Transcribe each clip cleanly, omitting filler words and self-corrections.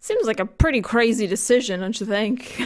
Seems like a pretty crazy decision, don't you think?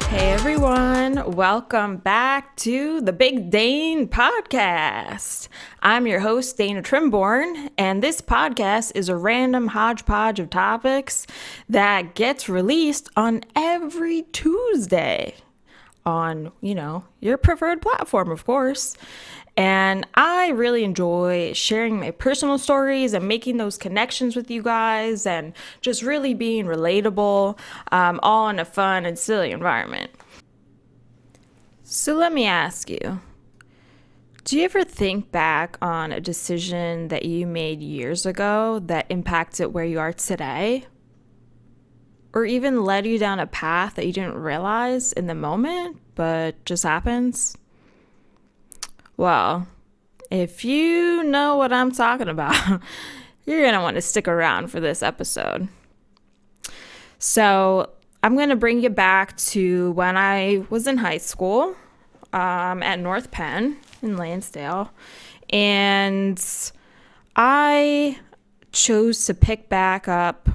Hey everyone, welcome back to the Big Dane podcast. I'm your host, Dana Trimborn, and this podcast is a random hodgepodge of topics that gets released on every Tuesday on, your preferred platform, of course. And I really enjoy sharing my personal stories and making those connections with you guys and just really being relatable, all in a fun and silly environment. So let me ask you, do you ever think back on a decision that you made years ago that impacted where you are today? Or even led you down a path that you didn't realize in the moment, but just happens? Well, if you know what I'm talking about, you're going to want to stick around for this episode. So I'm going to bring you back to when I was in high school at North Penn in Lansdale. And I chose to pick back up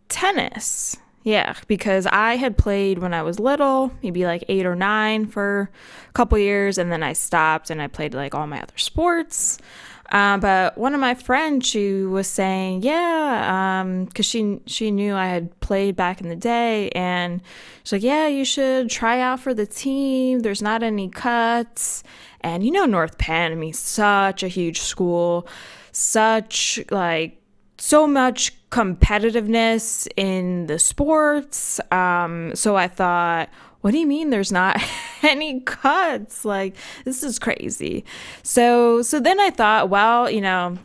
tennis. Yeah, because I had played when I was little, maybe like 8 or 9 for a couple years, and then I stopped and I played like all my other sports. But one of my friends, she was saying, because she knew I had played back in the day, and she's like, yeah, you should try out for the team. There's not any cuts. And North Penn, I mean, such a huge school, so much competitiveness in the sports. So I thought, what do you mean there's not any cuts? Like, this is crazy. So then I thought, well,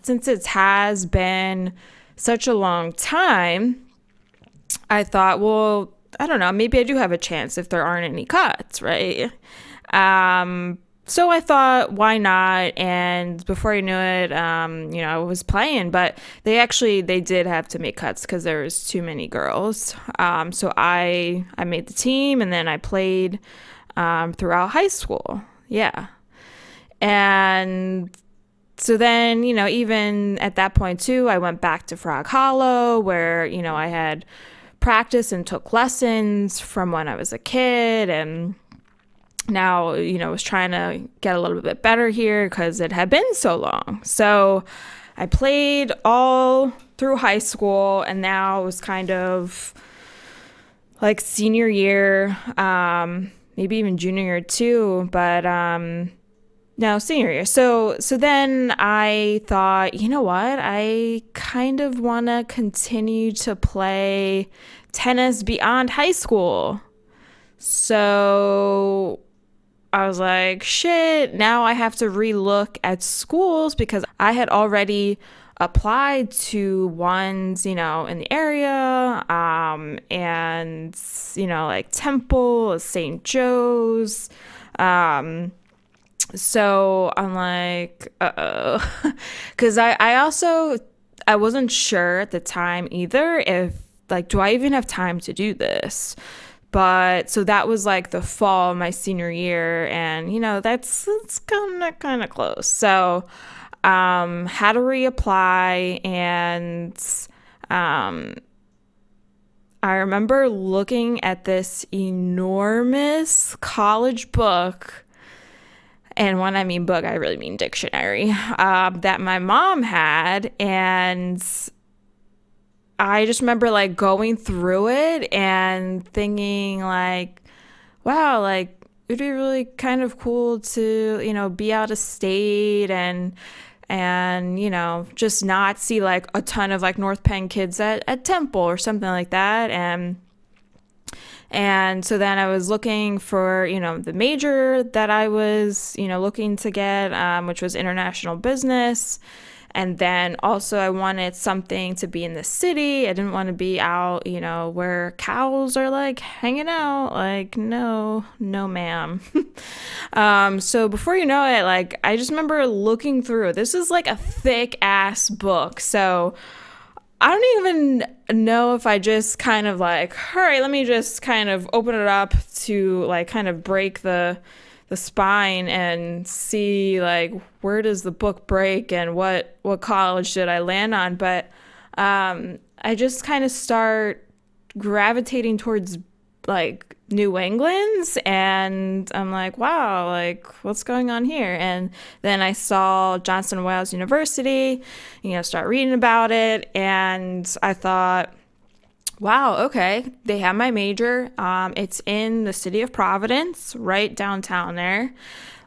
since it has been such a long time, I thought, well, I don't know, maybe I do have a chance if there aren't any cuts, right? So I thought, why not? And before I knew it, I was playing, but they did have to make cuts because there was too many girls. So I made the team, and then I played throughout high school. Yeah. And so then, even at that point too, I went back to Frog Hollow where, I had practiced and took lessons from when I was a kid, and now, was trying to get a little bit better here because it had been so long. So I played all through high school, and now it was kind of like senior year, maybe even junior year too, but no, senior year. So then I thought, you know what? I kind of want to continue to play tennis beyond high school. So I was like, shit, now I have to relook at schools because I had already applied to ones, in the area, and, like Temple, St. Joe's. So I'm like, uh-oh. Because I wasn't sure at the time either if, like, do I even have time to do this? But so that was like the fall of my senior year, and that's kind of close. So had to reapply, and I remember looking at this enormous college book, and when I mean book, I really mean dictionary, that my mom had, and I just remember like going through it and thinking like, wow, like it'd be really kind of cool to, be out of state and just not see like a ton of like North Penn kids at Temple or something like that. And so then I was looking for, the major that I was, looking to get, which was international business. And then also I wanted something to be in the city. I didn't want to be out, where cows are like hanging out. Like, no, no, ma'am. So before you know it, like, I just remember looking through. This is like a thick ass book. So I don't even know if I just kind of like, all right, let me just kind of open it up to like kind of break the spine and see like where does the book break and what college should I land on. But I just kind of start gravitating towards like New England's, and I'm like, wow, like what's going on here? And then I saw Johnson Wales University, start reading about it, and I thought, wow, okay, they have my major. It's in the city of Providence, right downtown there.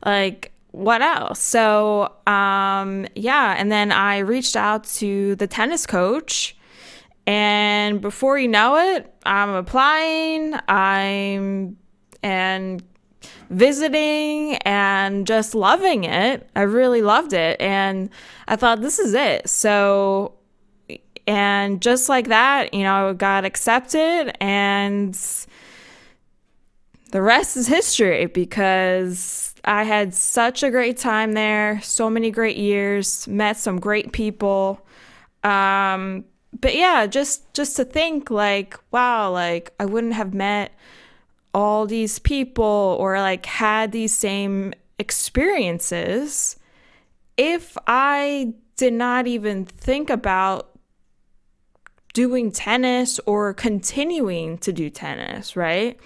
Like, what else? So, yeah, and then I reached out to the tennis coach, and before you know it, I'm applying, and visiting and just loving it. I really loved it, and I thought, this is it. So, and just like that, I got accepted, and the rest is history, because I had such a great time there, so many great years, met some great people. But yeah, just to think like, wow, like I wouldn't have met all these people or like had these same experiences if I did not even think about doing tennis or continuing to do tennis, right?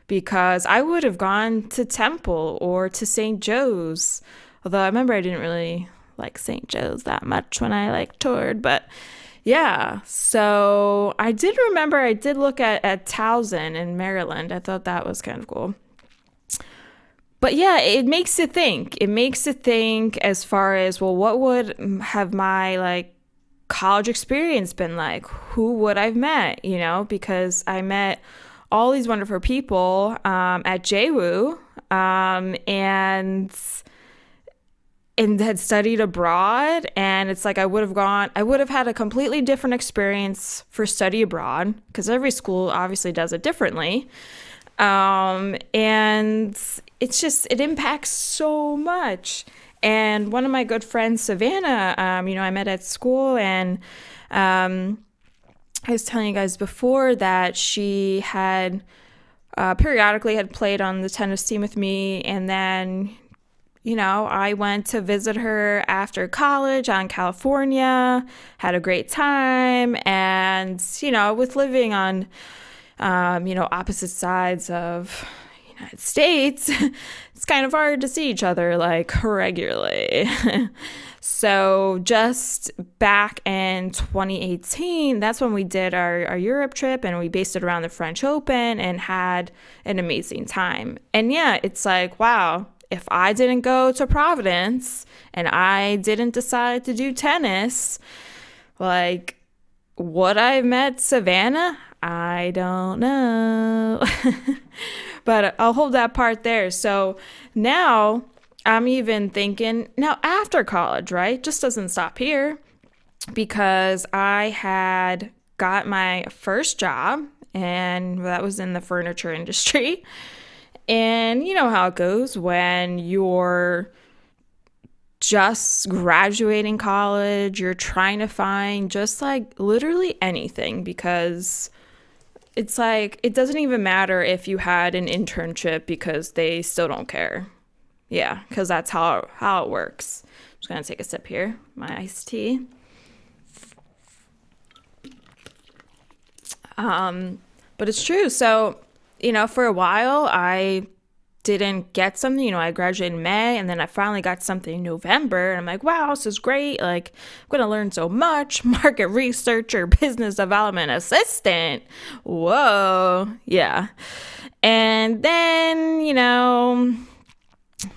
Because I would have gone to Temple or to St. Joe's. Although I remember I didn't really like St. Joe's that much when I like toured, but yeah. So I did look at Towson in Maryland. I thought that was kind of cool. But yeah, it makes you think. It makes you think as far as, well, what would have my like college experience been like? Who would I've met? Because I met all these wonderful people at JWU, and had studied abroad, and it's like I would have had a completely different experience for study abroad, because every school obviously does it differently. And it impacts so much. And one of my good friends, Savannah, I met at school, and I was telling you guys before that she had periodically had played on the tennis team with me, and then I went to visit her after college out in California, had a great time, and with living on opposite sides of United States, it's kind of hard to see each other like regularly. So just back in 2018, that's when we did our Europe trip, and we based it around the French Open and had an amazing time. And yeah, it's like, wow, if I didn't go to Providence and I didn't decide to do tennis, like, would I have met Savannah? I don't know. But I'll hold that part there. So now I'm even thinking, now after college, right? Just doesn't stop here, because I had got my first job, and that was in the furniture industry. And you know how it goes when you're just graduating college, you're trying to find just like literally anything, because it's like, it doesn't even matter if you had an internship, because they still don't care. Yeah, because that's how it works. I'm just going to take a sip here, my iced tea. But it's true. So, for a while, I didn't get something. I graduated in May, and then I finally got something in November, and I'm like, wow, this is great. Like, I'm going to learn so much. Market researcher, business development assistant. Whoa. Yeah. And then,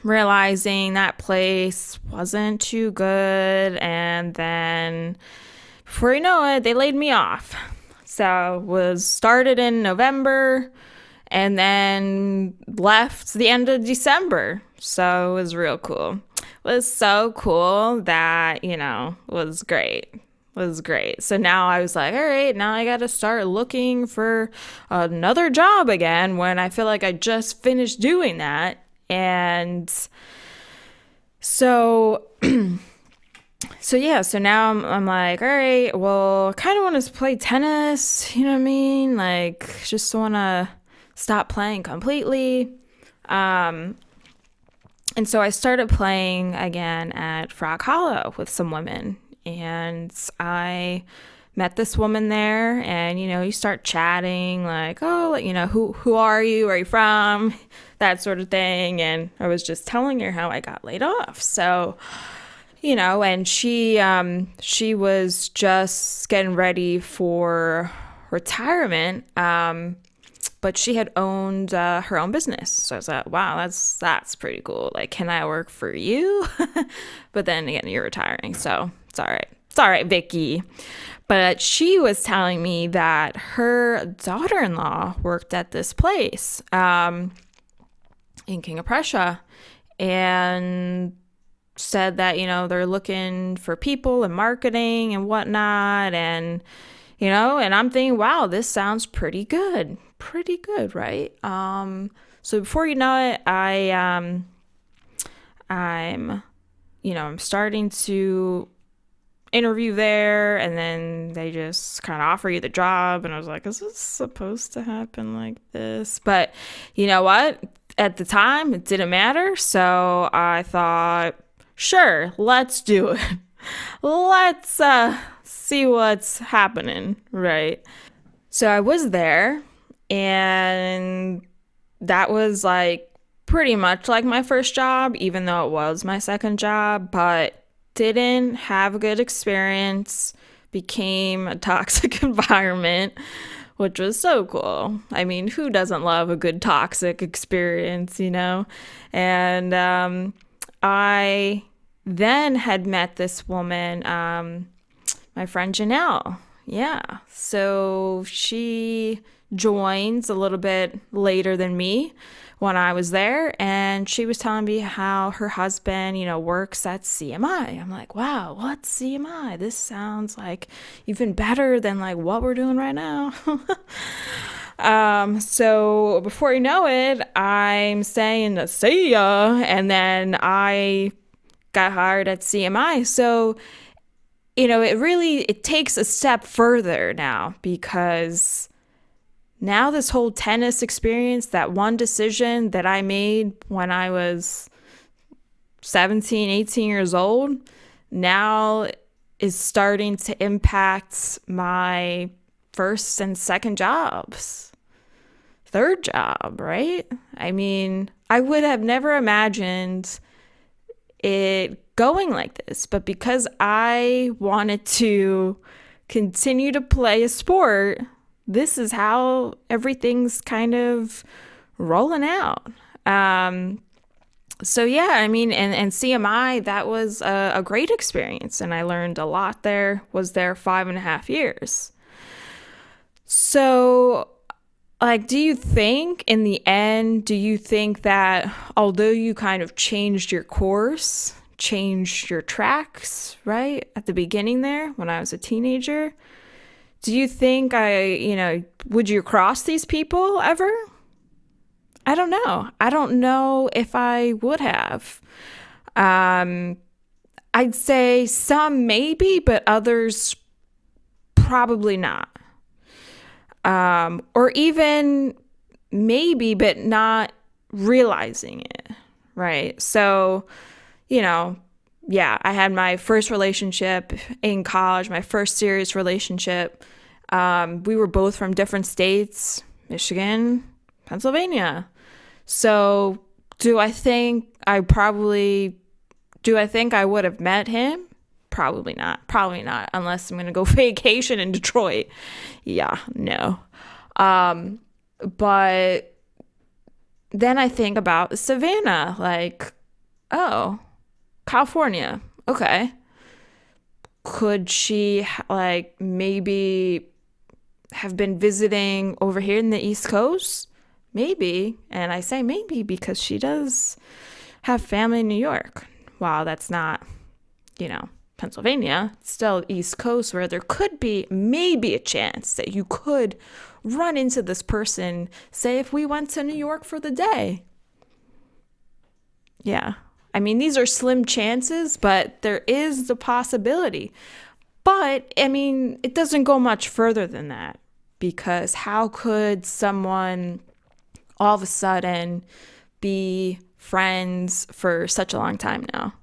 realizing that place wasn't too good, and then before you know it, they laid me off. So was started in November and then left the end of December. So it was real cool. was so cool that, was great. Was great. So now I was like, all right, now I got to start looking for another job again when I feel like I just finished doing that. And so so now I'm like, all right, well, kind of want to play tennis, you know what I mean? Like, just want to stop playing completely. And so I started playing again at Frog Hollow with some women. And I met this woman there, and, you start chatting, like, oh, who are you? Where are you from? That sort of thing. And I was just telling her how I got laid off. So, and she was just getting ready for retirement, but she had owned her own business. So I was like, wow, that's pretty cool. Like, can I work for you? But then again, you're retiring, so it's all right. It's all right, Vicky. But she was telling me that her daughter-in-law worked at this place in King of Prussia, and said that, they're looking for people and marketing and whatnot. And, and I'm thinking, wow, this sounds pretty good. Pretty good, right? So before you know it, I'm starting to interview there, and then they just kind of offer you the job. And I was like, is this supposed to happen like this? But you know what? At the time, it didn't matter. So I thought, sure, let's do it. Let's see what's happening, right? So I was there, and that was like pretty much like my first job, even though it was my second job, but didn't have a good experience, became a toxic environment, which was so cool. I mean, who doesn't love a good toxic experience, And I then had met this woman, my friend Janelle. Yeah. So she joins a little bit later than me when I was there, and she was telling me how her husband, works at CMI. I'm like, wow, what's CMI? This sounds like even better than like what we're doing right now. So before you know it, I'm saying see ya, and then I got hired at CMI. So, it takes a step further now, because now this whole tennis experience, that one decision that I made when I was 17, 18 years old, now is starting to impact my first and second jobs, third job, right? I mean, I would have never imagined it going like this, but because I wanted to continue to play a sport, this is how everything's kind of rolling out. So yeah, I mean, and CMI, that was a great experience, and I learned a lot there. Was there 5.5 years. So, like, do you think in the end, that although you kind of changed your course, changed your tracks, right, at the beginning there when I was a teenager, do you think would you cross these people ever? I don't know. I don't know if I would have. I'd say some maybe, but others probably not. Or even maybe, but not realizing it, right? So, yeah, I had my first relationship in college, my first serious relationship. We were both from different states, Michigan, Pennsylvania. So do I think I would have met him? Probably not, unless I'm going to go vacation in Detroit. Yeah, no. But then I think about Savannah, like, oh, California. Okay. Could she maybe have been visiting over here in the East Coast? Maybe. And I say maybe because she does have family in New York. while that's not, Pennsylvania, it's still East Coast, where there could be maybe a chance that you could run into this person, say if we went to New York for the day. Yeah. I mean, these are slim chances, but there is the possibility. But, I mean, it doesn't go much further than that, because how could someone all of a sudden be friends for such a long time now?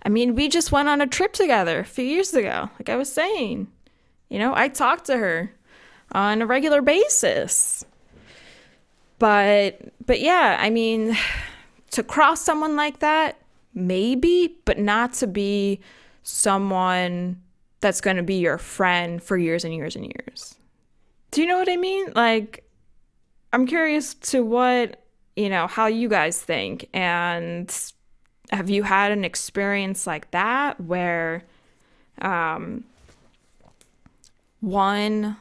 I mean, we just went on a trip together a few years ago, like I was saying. I talked to her on a regular basis. But yeah, I mean, to cross someone like that, maybe, but not to be someone that's going to be your friend for years and years and years. Do you know what I mean? Like, I'm curious to what, how you guys think. And have you had an experience like that where one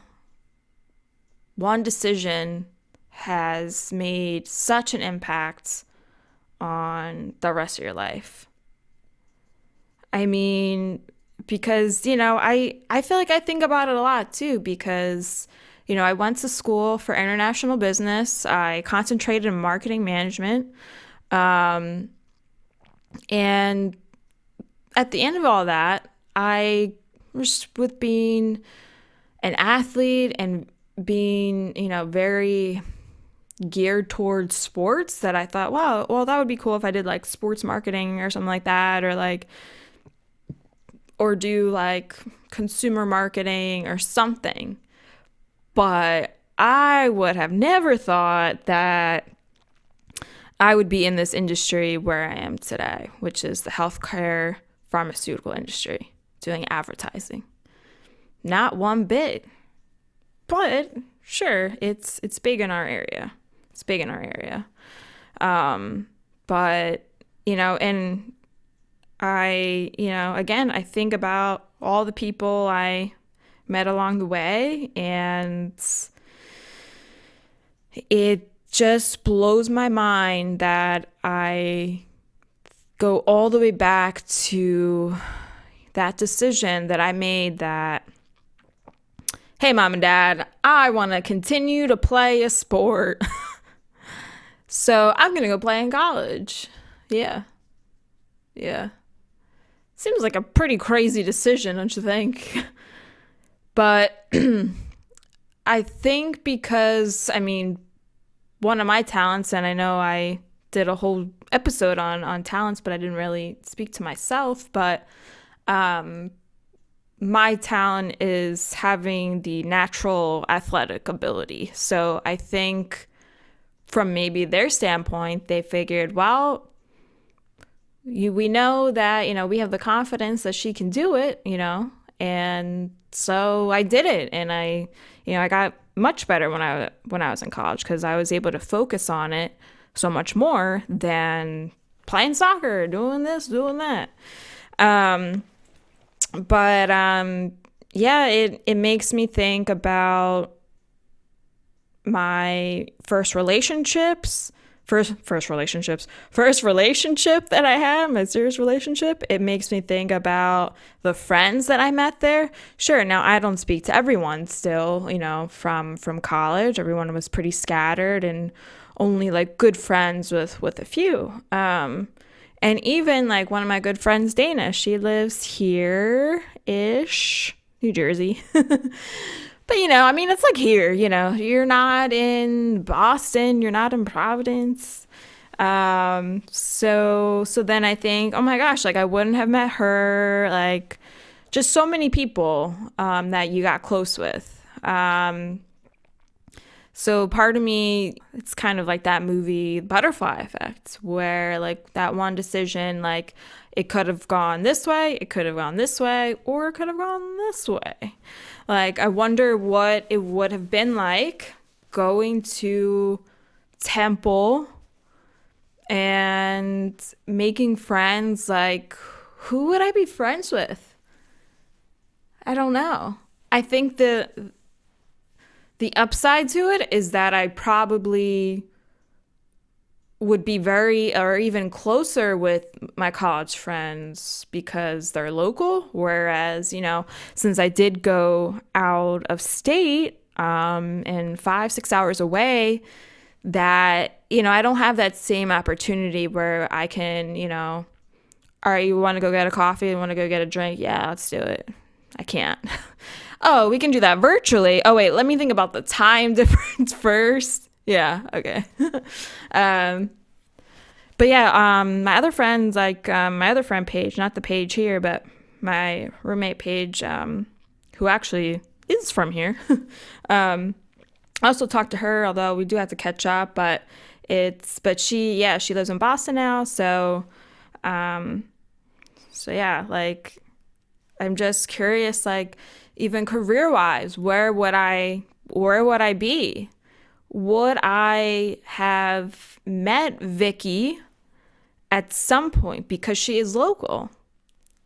decision has made such an impact on the rest of your life? I mean, because, I feel like I think about it a lot too, because, I went to school for international business. I concentrated in marketing management. And at the end of all that, I was with being an athlete and being, very geared towards sports, that I thought, wow, well, that would be cool if I did like sports marketing or something like that, or do like consumer marketing or something. But I would have never thought that I would be in this industry where I am today, which is the healthcare pharmaceutical industry, doing advertising. Not one bit. But sure, it's big in our area. It's big in our area. But, and I, again, I think about all the people I met along the way, and it just blows my mind that I go all the way back to that decision that I made that, hey, mom and dad, I want to continue to play a sport. So I'm going to go play in college. Yeah. Seems like a pretty crazy decision, don't you think? But I think because, one of my talents, and I know I did a whole episode on talents, but I didn't really speak to myself, but my talent is having the natural athletic ability. So I think from maybe their standpoint, they figured, well, we know that, we have the confidence that she can do it, and so I did it. And I got much better when I was in college, because I was able to focus on it so much more than playing soccer, doing this, doing that. But yeah, it makes me think about my first relationship that I had, my serious relationship. It makes me think about the friends that I met there. Sure, now I don't speak to everyone still, from college. Everyone was pretty scattered and only like good friends with a few. And even like one of my good friends, Dana, she lives here-ish, New Jersey. But, it's like here, you're not in Boston, you're not in Providence. So then I think, oh my gosh, like I wouldn't have met her, like just so many people, that you got close with. So part of me, it's kind of like that movie Butterfly Effect, where like that one decision, like it could have gone this way, it could have gone this way, or it could have gone this way. Like, I wonder what it would have been like going to Temple and making friends. Like, who would I be friends with? I don't know. I think the upside to it is that I probably would be very or even closer with my college friends because they're local. Whereas, since I did go out of state, and 5, 6 hours away, that, I don't have that same opportunity where I can, all right, you want to go get a coffee? You want to go get a drink? Yeah, let's do it. I can't. Oh, we can do that virtually. Oh, wait, let me think about the time difference first. Yeah, okay. um, but yeah, my other friends, like my other friend Paige, not the Paige here, but my roommate Paige, who actually is from here. I also talked to her, although we do have to catch up, but she lives in Boston now. So yeah, like, I'm just curious, like, even career wise, where would I be? Would I have met Vicky at some point because she is local?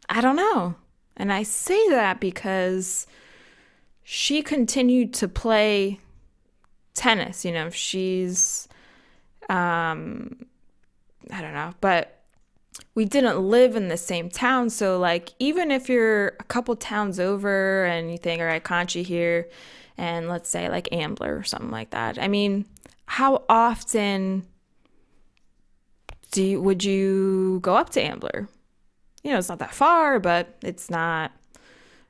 I don't know. And I say that because she continued to play tennis. She's, I don't know, but we didn't live in the same town. So, like, even if you're a couple towns over and you think, all right, Conchi here, and let's say like Ambler or something like that. I mean, how often would you go up to Ambler? It's not that far, but it's not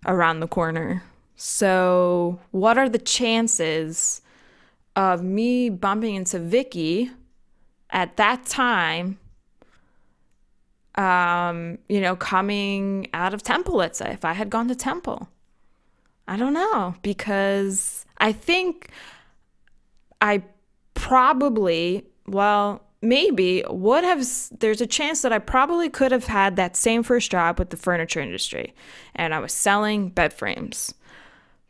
around the corner. So what are the chances of me bumping into Vicky at that time, coming out of Temple, let's say, if I had gone to Temple? I don't know, because I think I probably, maybe would have, there's a chance that I probably could have had that same first job with the furniture industry, and I was selling bed frames.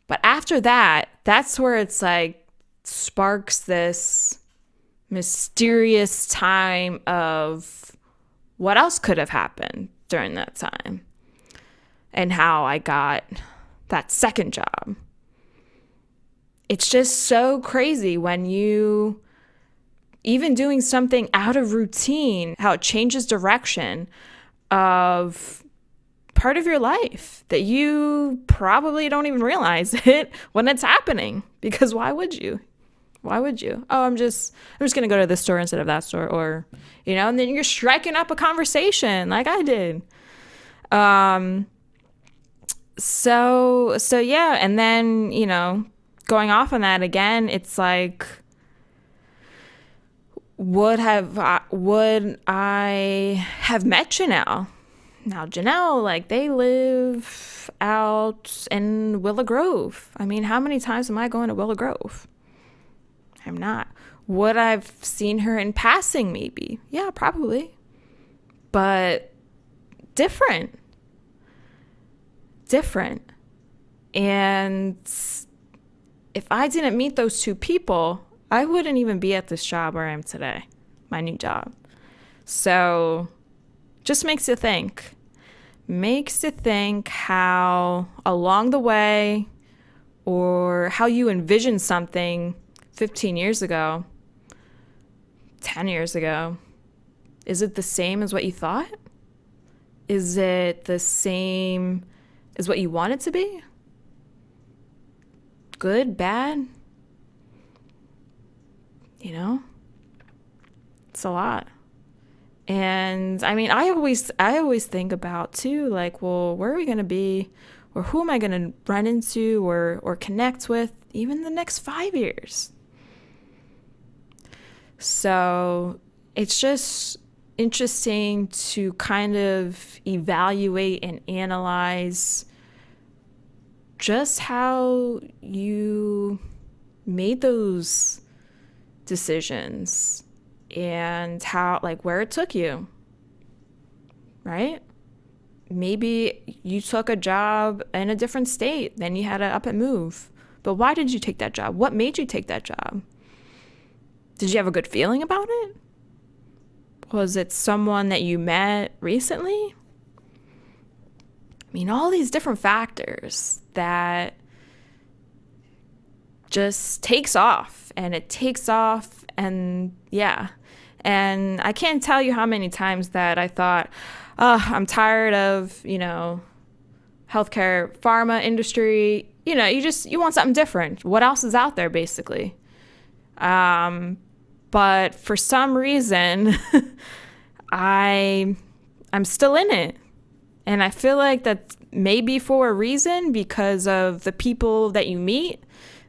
But after that, that's where it's like sparks this mysterious time of what else could have happened during that time and how I got that second job. It's just so crazy when you, even doing something out of routine, how it changes direction of part of your life that you probably don't even realize it when it's happening. Because why would you? Oh, I'm just going to go to this store instead of that store, or, and then you're striking up a conversation like I did. So yeah. And then, going off on that again, it's like, would I have met Janelle? Now, Janelle, like, they live out in Willow Grove. I mean, how many times am I going to Willow Grove? I'm not. Would I've seen her in passing? Maybe. Yeah, probably. But different. And if I didn't meet those two people, I wouldn't even be at this job where I am today, my new job. So just makes you think how along the way, or how you envisioned something 15 years ago, 10 years ago. Is it the same as what you thought? Is it the same as what you want it to be? Good, bad? It's a lot. And I mean, I always think about too, like, well, where are we going to be, or who am I going to run into or connect with even the next 5 years? So it's just interesting to kind of evaluate and analyze just how you made those decisions and how, like, where it took you, right? Maybe you took a job in a different state, then you had to up and move. But why did you take that job? What made you take that job? Did you have a good feeling about it? Was it someone that you met recently? I mean, all these different factors that just takes off, and yeah. And I can't tell you how many times that I thought, oh, I'm tired of, healthcare, pharma industry. You want something different. What else is out there, basically? But for some reason, I'm still in it. And I feel like that's maybe for a reason, because of the people that you meet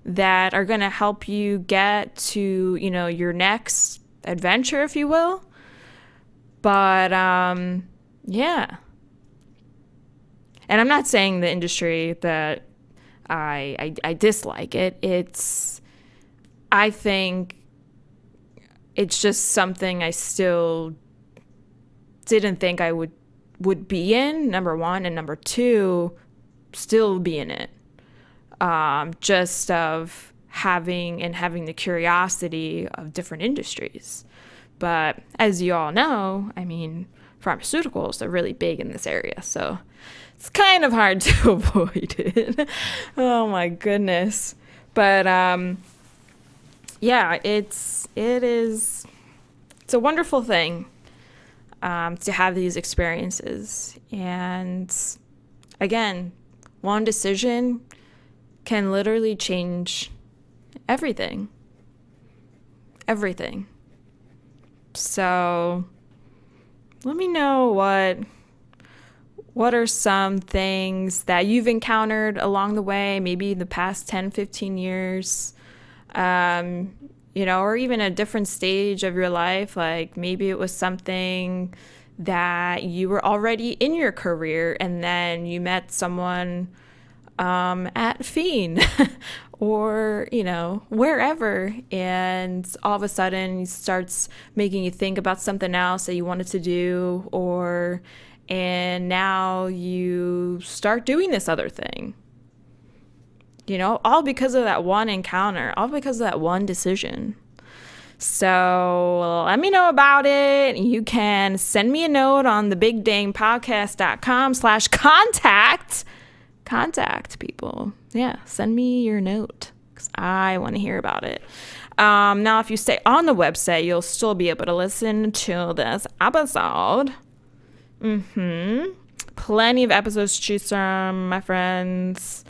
that are going to help you get to, your next adventure, if you will. But, yeah. And I'm not saying the industry that I dislike it. I think it's just something I still didn't think I would be in, number one, and number two, still be in it. Just of having the curiosity of different industries. But as you all know, pharmaceuticals are really big in this area, so it's kind of hard to avoid it. Oh my goodness. But yeah, it's a wonderful thing to have these experiences. And again, one decision can literally change everything. Everything. So let me know what are some things that you've encountered along the way, maybe the past 10, 15 years, or even a different stage of your life. Like maybe it was something that you were already in your career and then you met someone at Fiend or, wherever. And all of a sudden it starts making you think about something else that you wanted to do, and now you start doing this other thing. All because of that one encounter, all because of that one decision. So let me know about it. You can send me a note on the bigdanepodcast.com/contact. Contact people. Yeah, send me your note because I want to hear about it. Now, if you stay on the website, you'll still be able to listen to this episode. Plenty of episodes to choose from, my friends.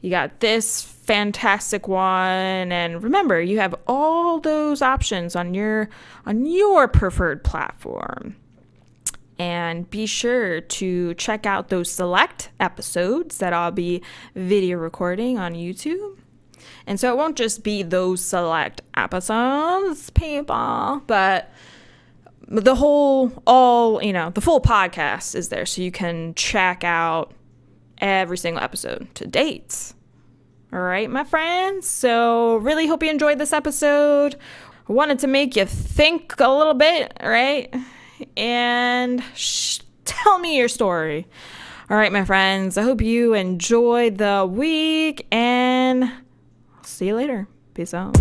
You got this fantastic one, and remember, you have all those options on your preferred platform. And be sure to check out those select episodes that I'll be video recording on YouTube. And so it won't just be those select episodes, people, but the full podcast is there, so you can check out every single episode to date. All right, my friends. So really hope you enjoyed this episode. I wanted to make you think a little bit, right? And tell me your story. All right, my friends. I hope you enjoy the week, and I'll see you later. Peace out.